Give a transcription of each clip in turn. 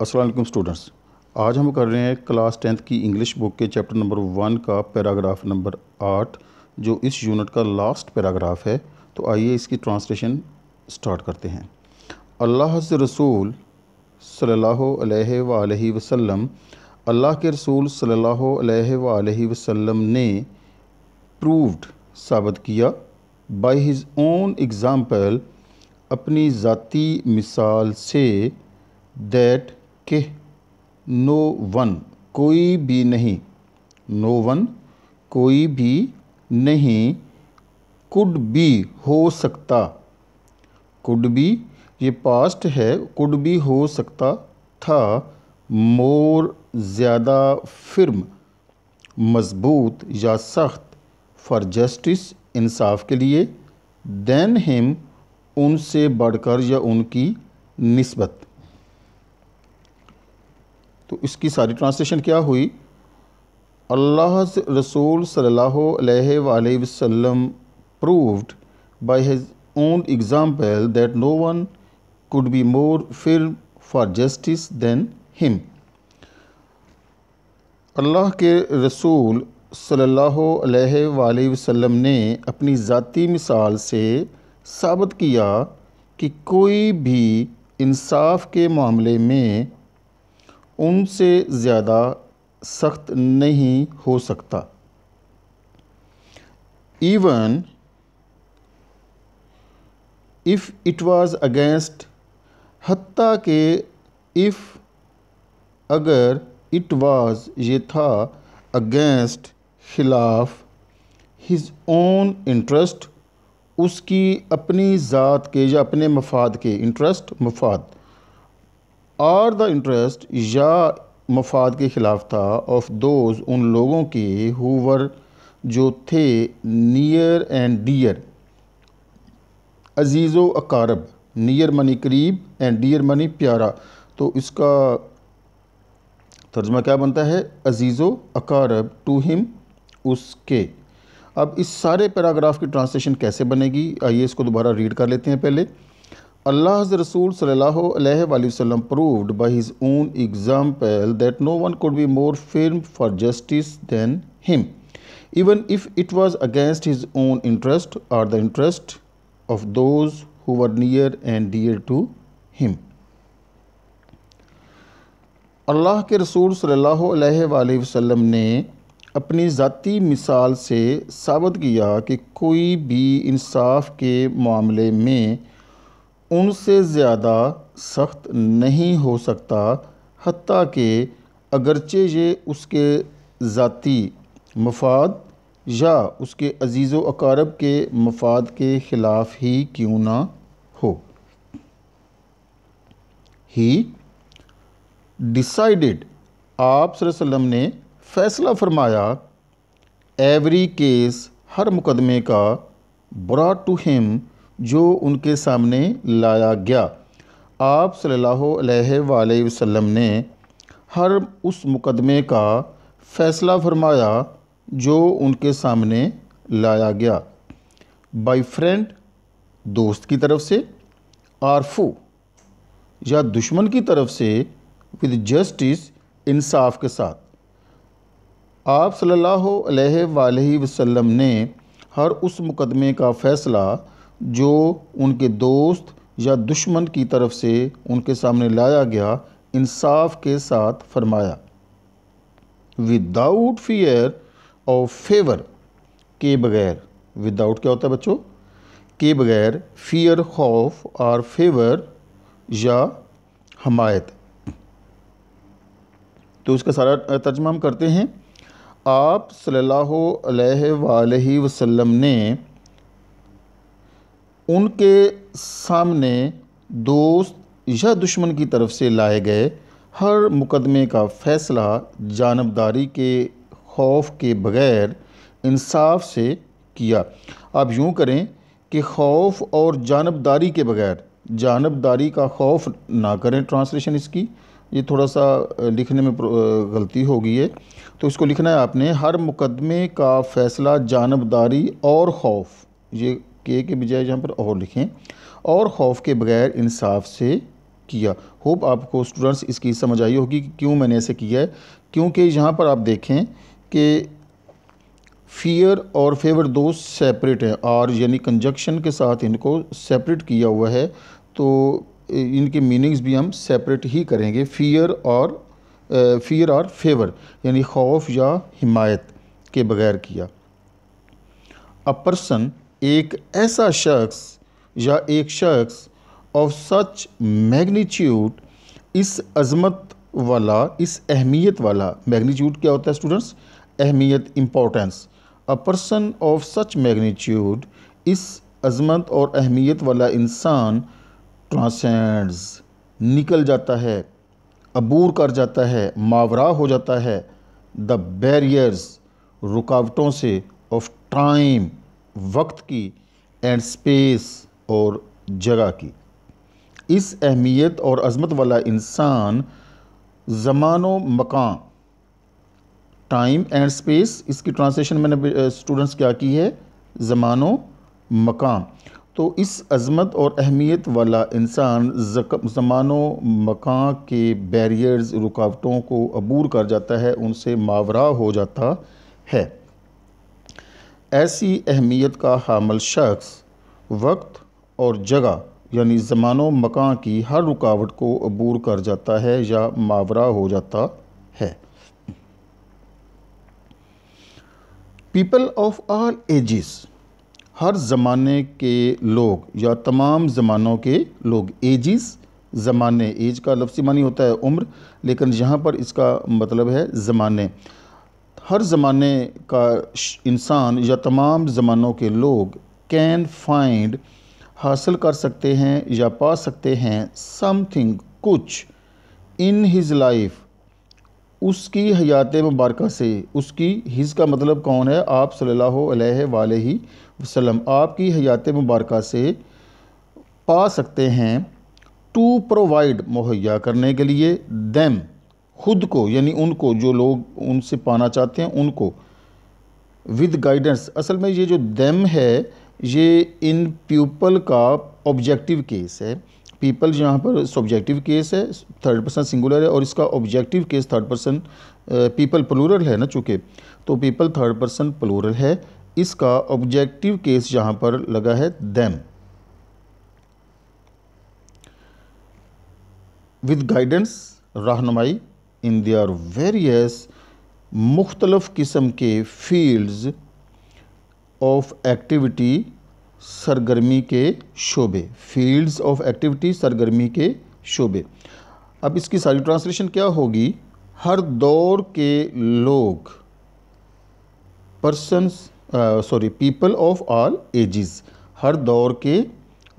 अस्सलाम वालेकुम स्टूडेंट्स। आज हम कर रहे हैं क्लास 10th की इंग्लिश बुक के चैप्टर नंबर 1 का पैराग्राफ नंबर 8 जो इस यूनिट का लास्ट पैराग्राफ है। तो आइए इसकी ट्रांसलेशन स्टार्ट करते हैं। अल्लाह से रसूल सल्लल्लाहु अलैहि वसल्लम, अल्लाह के रसूल सल्लल्लाहु अलैहि वसल्लम ने प्रूव्ड साबित किया, बाय हिज ओन एग्ज़ाम्पल अपनी ज़ाती मिसाल से, दैट के नो वन कोई भी नहीं, नो वन कोई भी नहीं, कुड बी हो सकता, कुड बी ये पास्ट है, कुड बी हो सकता था, मोर ज़्यादा फिर्म मजबूत या सख्त, फॉर जस्टिस इंसाफ के लिए, देन हिम उनसे बढ़कर या उनकी निस्बत। तो इसकी सारी ट्रांसलेशन क्या हुई? अल्लाह रसूल सल्लल्लाहु अलैहि वसल्लम proved by his own example that no one could be more firm for justice than him. अल्लाह के रसूल सल्लल्लाहु अलैहि वसल्लम ने अपनी ज़ाती मिसाल से साबित किया कि कोई भी इंसाफ के मामले में उनसे ज़्यादा सख्त नहीं हो सकता। Even if it was against, हत्ता के इफ़ अगर, इट वाज़ ये था, अगेंस्ट खिलाफ, हिज ओन इंटरेस्ट उसकी अपनी ज़ात के या अपने मफाद के, इंटरेस्ट मफाद, और द इंटरेस्ट या मफाद के ख़िलाफ़ था, ऑफ दोज उन लोगों के, हुवर जो थे, नियर एंड डियर, अजीज़ो अकारब, नियर मनी करीब एंड डियर मनी प्यारा। तो इसका तर्जमा क्या बनता है? अजीज़ो अकारब टू हिम, उसके। अब इस सारे पैराग्राफ की ट्रांसलेशन कैसे बनेगी, आइए इसको दोबारा रीड कर लेते हैं। पहले अल्लाह रसूल सल्लल्लाहु अलैहि वसल्लम proved by his own example that no one could be more firm for justice than him, even if it was against his own interest और the interest of those who were near and dear to him. अल्लाह के रसूल सल्लल्लाहु अलैहि वसल्लम ने अपनी ज़ाती मिसाल से साबित किया कि कोई भी इंसाफ के मामले में उनसे ज़्यादा सख्त नहीं हो सकता, हत्ता कि अगरचे ये उसके ज़ाती मफाद या उसके अजीज़ो अकारब के मफाद के ख़िलाफ़ ही क्यों ना हो। ही डिसाइडेड, आप सल्लल्लाहु अलैहि वसल्लम ने फ़ैसला फरमाया, एवरी केस हर मुकदमे का, ब्रॉट टू हिम जो उनके सामने लाया गया। आप सल्लल्लाहु अलैहि वसल्लम ने हर उस मुकदमे का फ़ैसला फरमाया जो उनके सामने लाया गया, बाय फ्रेंड दोस्त की तरफ से, और फू या दुश्मन की तरफ से, विद जस्टिस इंसाफ के साथ। आप सल्लल्लाहु अलैहि वसल्लम ने हर उस मुकदमे का फ़ैसला जो उनके दोस्त या दुश्मन की तरफ से उनके सामने लाया गया, इंसाफ के साथ फरमाया, विदाउट फियर और फेवर के बगैर। विदाउट क्या होता है बच्चों? के बगैर, फियर खौफ और फेवर या हमायत। तो इसका सारा तर्जुमा हम करते हैं। आप सल्लल्लाहु अलैहि वसल्लम ने उनके सामने दोस्त या दुश्मन की तरफ से लाए गए हर मुकदमे का फ़ैसला जानबदारी के खौफ के बग़ैर इंसाफ से किया। आप यूँ करें कि खौफ और जानबदारी के बग़ैर, जानबदारी का खौफ ना करें। ट्रांसलेशन इसकी ये थोड़ा सा लिखने में गलती हो गई है, तो इसको लिखना है आपने, हर मुकदमे का फ़ैसला जानबदारी और खौफ, ये के बजाय जहाँ पर और लिखें, और खौफ के बगैर इंसाफ से किया। होप आपको स्टूडेंट्स इसकी समझ आई होगी कि क्यों मैंने ऐसे किया है। क्योंकि यहाँ पर आप देखें कि फियर और फेवर दो सेपरेट हैं, और यानी कंजक्शन के साथ इनको सेपरेट किया हुआ है, तो इनके मीनिंग्स भी हम सेपरेट ही करेंगे। फियर और फेवर यानी खौफ या हिमायत के बगैर किया। अ पर्सन एक ऐसा शख्स या एक शख्स ऑफ सच मैग्नीट्यूड, इस अज़मत वाला, इस अहमियत वाला। मैग्नीट्यूड क्या होता है स्टूडेंट्स? अहमियत, importance. A person of such magnitude, इस अज़मत और अहमियत वाला इंसान ट्रांसेंड्स, निकल जाता है, अबूर कर जाता है, मावरा हो जाता है, द बैरियर्स, रुकावटों से, ऑफ टाइम, वक्त की, एंड स्पेस, और जगह की। इस अहमियत और अज़मत वाला इंसान ज़मानो मकान, टाइम एंड स्पेस, इसकी ट्रांसलेशन मैंने स्टूडेंट्स क्या की है? ज़मानो मकान। तो इस अज़मत और अहमियत वाला इंसान ज़मानो मकान के बैरियर्स, रुकावटों को अबूर कर जाता है, उनसे मावरा हो जाता है। ऐसी अहमियत का हामिल शख्स वक्त और जगह यानी ज़मानो मकान की हर रुकावट को अबूर कर जाता है या मावरा हो जाता है। पीपल ऑफ ऑल एजेस, हर ज़माने के लोग या तमाम ज़मानों के लोग। एजिस, ज़माने, एज का लफ्ज़ी मानी होता है उम्र, लेकिन यहाँ पर इसका मतलब है ज़माने। हर ज़माने का इंसान या तमाम ज़मानों के लोग कैन फाइंड, हासिल कर सकते हैं या पा सकते हैं, समथिंग, कुछ, इन हिज़ लाइफ, उसकी हयात मुबारका से। उसकी, हिज़ का मतलब कौन है? आप सल्लल्लाहु अलैहि वसल्लम, आपकी हयात मुबारका से पा सकते हैं। टू प्रोवाइड, मुहैया करने के लिए, देम, खुद को यानी उनको, जो लोग उनसे पाना चाहते हैं उनको, विद गाइडेंस। असल में ये जो देम है ये इन पीपल का ऑब्जेक्टिव केस है। पीपल यहाँ पर सब्जेक्टिव केस है, थर्ड पर्सन सिंगुलर है, और इसका objective case third person, people plural है ना चूँकि, तो पीपल थर्ड पर्सन प्लूरल है, इसका ऑब्जेक्टिव केस यहाँ पर लगा है देम। विद गाइडेंस, रहनुमाई, इन देयर वेरियस, मुख्तलफ़ किस्म के फील्ड्स ऑफ एक्टिविटी, सरगर्मी के शोबे। फील्ड्स ऑफ एक्टिविटी, सरगर्मी के शोबे। अब इसकी सारी ट्रांसलेशन क्या होगी? हर दौर के लोग, पीपल ऑफ ऑल एजेस, हर दौर के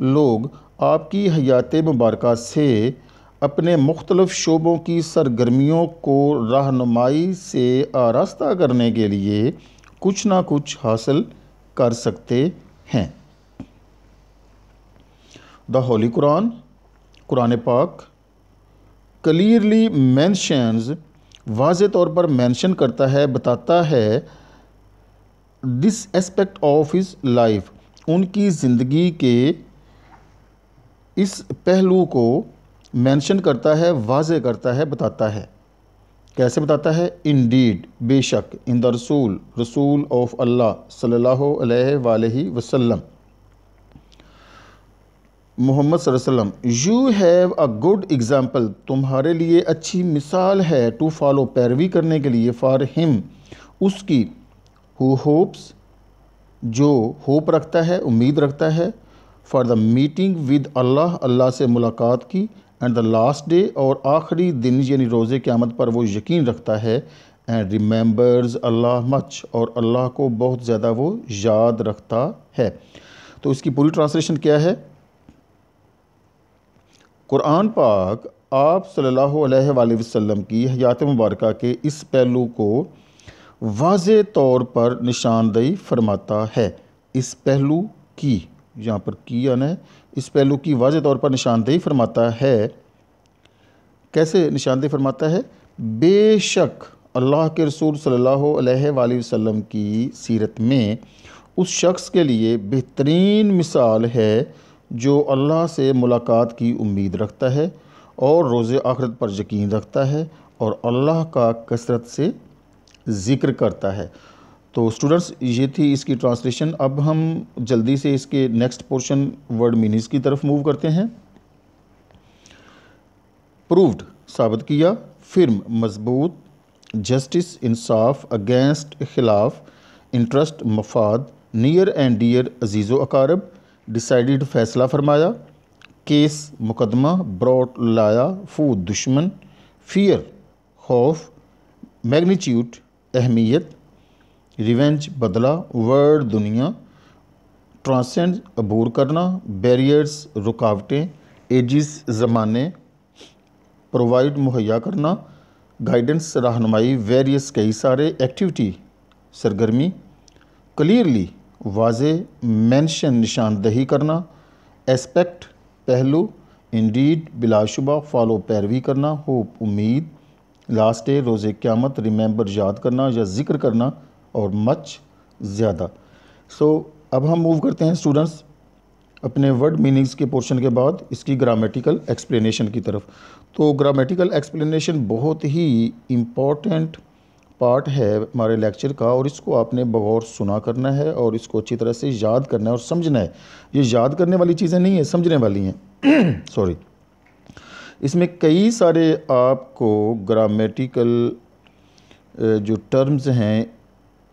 लोग आपकी हयात मुबारका से अपने मुख्तलिफ़ शोबों की सरगर्मियों को रहनुमाई से आरास्ता करने के लिए कुछ ना कुछ हासिल कर सकते हैं। द होली कुरान, कुरान पाक, क्लियरली मेंशंस, वाज़े तौर पर मेंशन करता है, बताता है, this aspect of his life, उनकी ज़िंदगी के इस पहलू को मेंशन करता है, वाज़े करता है, बताता है। कैसे बताता है? इंडीड, बेशक, इन द रसूल ऑफ अल्लाह सल्लल्लाहु अलैहि वसल्लम, मोहम्मद सल्लल्लाहु अलैहि वसल्लम, you have a good example, तुम्हारे लिए अच्छी मिसाल है, टू फॉलो, पैरवी करने के लिए, फॉर हिम, उसकी, हु होप्स, जो होप रखता है, उम्मीद रखता है, फॉर द मीटिंग विद अल्लाह, अल्लाह से मुलाकात की, एंड द लास्ट डे, और आखिरी दिन यानी रोज़े क़यामत पर वो यकीन रखता है, एंड रिमेंबर्स अल्लाह मच, और अल्लाह को बहुत ज़्यादा वो याद रखता है। तो इसकी पूरी ट्रांसलेशन क्या है? कुरान पाक आप सल्लल्लाहु अलैहि वसल्लम की हयात मुबारका के इस पहलू को वाज़े तौर पर निशानदेही फरमाता है। इस पहलू की, यहाँ पर की आना है, इस पहलू की वाज़े तौर पर निशानदेही फरमाता है। कैसे निशानदेही फरमाता है? बेशक अल्लाह के रसूल सल्लल्लाहु अलैहि वसल्लम की सीरत में उस शख्स के लिए बेहतरीन मिसाल है जो अल्लाह से मुलाकात की उम्मीद रखता है और रोज़े आखिरत पर यकीन रखता है और अल्लाह का कसरत से ज़िक्र करता है। तो स्टूडेंट्स, ये थी इसकी ट्रांसलेशन। अब हम जल्दी से इसके नेक्स्ट पोर्शन वर्ड मीनिंग्स की तरफ मूव करते हैं। प्रूव्ड साबित किया, फिर्म मजबूत, जस्टिस इंसाफ, अगेंस्ट खिलाफ, इंटरेस्ट मफाद, नियर एंड डियर अजीज़ो अकारब, डिसाइडेड फैसला फरमाया, केस मुकदमा, ब्रॉट लाया, फूड दुश्मन, फियर खौफ, मैग्नीट्यूड अहमियत, रिवेंज बदला, वर्ड दुनिया, ट्रांसेंड अबूर करना, बैरियर्स रुकावटें, एजिस ज़माने, प्रोवाइड मुहैया करना, गाइडेंस रहनुमाई, वेरियस कई सारे, एक्टिविटी सरगर्मी, क्लियरली वाज़े, मेंशन निशानदही करना, एस्पेक्ट पहलू, इंडीड बिलाशुबा, फॉलो पैरवी करना, होप उम्मीद, लास्ट डे रोज़े क़यामत, रिमेंबर याद करना या ज़िक्र करना, और मच ज़्यादा। सो अब हम मूव करते हैं स्टूडेंट्स अपने वर्ड मीनिंग्स के पोर्शन के बाद इसकी ग्रामेटिकल एक्सप्लेनेशन की तरफ। तो ग्रामेटिकल एक्सप्लेनेशन बहुत ही इम्पॉर्टेंट पार्ट है हमारे लेक्चर का, और इसको आपने बगौर सुना करना है और इसको अच्छी तरह से याद करना है और समझना है। ये याद करने वाली चीज़ें नहीं है, समझने वाली हैं। सॉरी, इसमें कई सारे आपको ग्रामेटिकल जो टर्म्स हैं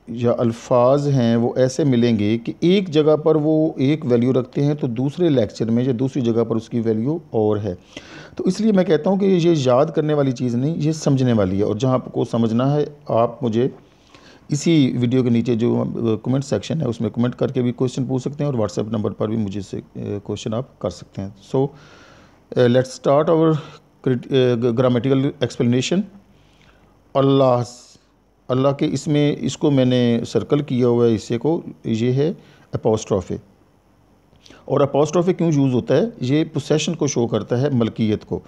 या अल्फाज हैं वो ऐसे मिलेंगे कि एक जगह पर वो एक वैल्यू रखते हैं तो दूसरे लेक्चर में या दूसरी जगह पर उसकी वैल्यू और है। तो इसलिए मैं कहता हूँ कि ये याद करने वाली चीज़ नहीं, ये समझने वाली है। और जहाँ आपको समझना है आप मुझे इसी वीडियो के नीचे जो कमेंट सेक्शन है उसमें कमेंट करके भी क्वेश्चन पूछ सकते हैं और व्हाट्सएप नंबर पर भी मुझे से क्वेश्चन आप कर सकते हैं। So let's start our grammatical explanation. अल्लाह के इसमें इसको मैंने सर्कल किया हुआ है हिस्से को, ये है अपोस्ट्रोफे। और अपोस्ट्रोफे क्यों यूज़ होता है? ये पोसेशन को शो करता है, मलकियत को।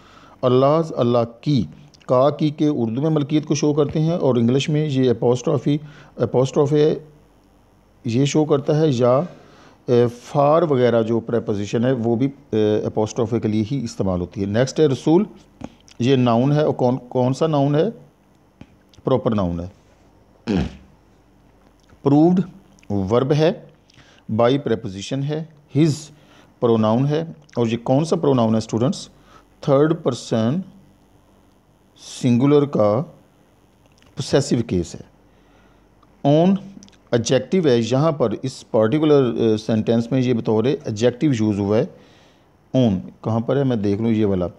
अल्लाह की का की के उर्दू में मलकियत को शो करते हैं और इंग्लिश में ये अपोस्ट्रोफे ये शो करता है, या फार वगैरह जो प्रेपोजिशन है वो भी अपोस्ट्रोफे के लिए ही इस्तेमाल होती है। नेक्स्ट है रसूल, ये नाउन है और कौन सा नाउन है? प्रॉपर नाउन है। प्रूव्ड वर्ब है, बाई प्रेपोजिशन है, हिज प्रोनाउन है। और ये कौन सा प्रोनाउन है स्टूडेंट्स? थर्ड पर्सन सिंगुलर का पोसेसिव केस है। ऑन एडजेक्टिव है, यहाँ पर इस पर्टिकुलर सेंटेंस में ये बतौर एडजेक्टिव यूज़ हुआ है। ऑन कहाँ पर है मैं देख लूँ, ये वाला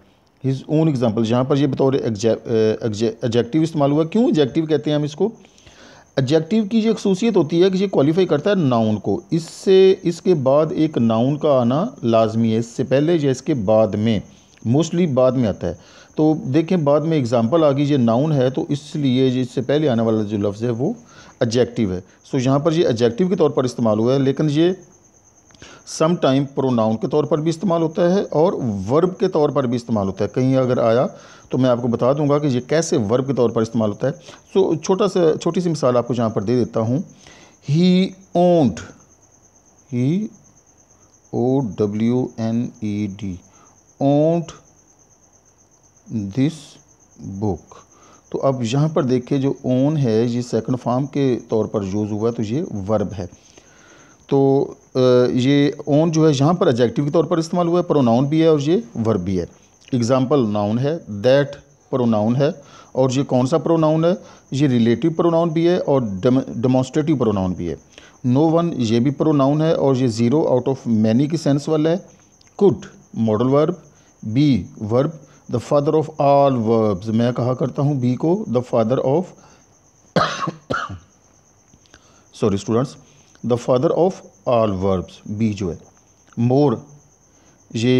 हिज ओन एग्जाम्पल, जहाँ पर ये बतौर एडजेक्टिव इस्तेमाल हुआ। क्यों एडजेक्टिव कहते हैं हम इसको? एडजेक्टिव की ये खसूसियत होती है कि ये क्वालिफाई करता है नाउन को। इसके बाद एक नाउन का आना लाजमी है, इससे पहले या इसके बाद में, मोस्टली बाद में आता है। तो देखें बाद में एग्जांपल आ गई, ये नाउन है तो इसलिए इससे पहले आने वाला जो लफ्ज़ है वो एडजेक्टिव है। सो यहाँ पर ये एडजेक्टिव के तौर पर इस्तेमाल हुआ है, लेकिन ये सम टाइम प्रोनाउन के तौर पर भी इस्तेमाल होता है और वर्ब के तौर पर भी इस्तेमाल होता है। कहीं अगर आया तो मैं आपको बता दूंगा कि ये कैसे वर्ब के तौर पर इस्तेमाल होता है। सो छोटी सी मिसाल आपको यहाँ पर दे देता हूँ। He owned, he OWNED, owned this book. तो अब यहाँ पर देखिए जो ओन है ये सेकंड फॉर्म के तौर पर यूज़ हुआ है, तो ये वर्ब है। तो ये ओन जो है यहाँ पर एडजेक्टिव के तौर पर इस्तेमाल हुआ है, प्रोनाउन भी है और ये वर्ब भी है। एग्जाम्पल नाउन है, दैट प्रोनाउन है, और ये कौन सा प्रोनाउन है? ये रिलेटिव प्रोनाउन भी है और डेमोन्स्ट्रेटिव प्रोनाउन भी है। नो वन ये भी प्रोनाउन है और ये ज़ीरो आउट ऑफ मैनी की सेंस वाला है। Could modal verb, be verb, the father of all verbs, मैं कहा करता हूँ बी को the father of sorry students, the father of all verbs, be जो है। मोर ये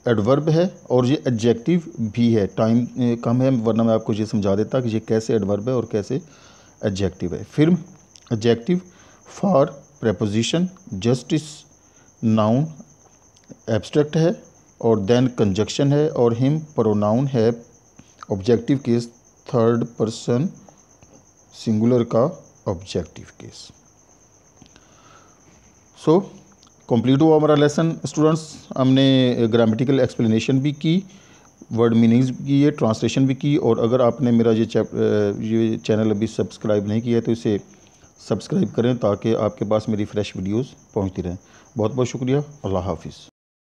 एडवर्ब है और ये एडजेक्टिव भी है। टाइम कम है वरना मैं आपको ये समझा देता कि ये कैसे एडवर्ब है और कैसे एडजेक्टिव है। फिर adjective, for preposition, justice noun abstract है, और देन कंजक्शन है, और हिम प्रोनाउन है, objective case third person singular का ऑब्जेक्टिव केस। सो कंप्लीट हुआ हमारा लेसन स्टूडेंट्स। हमने ग्रामेटिकल एक्सप्लेनेशन भी की, वर्ड मीनिंग्स की है, ट्रांसलेशन भी की। और अगर आपने मेरा ये चैनल अभी सब्सक्राइब नहीं किया है तो इसे सब्सक्राइब करें ताकि आपके पास मेरी फ़्रेश वीडियोस पहुंचती रहें। बहुत बहुत शुक्रिया। अल्लाह हाफ़िज़।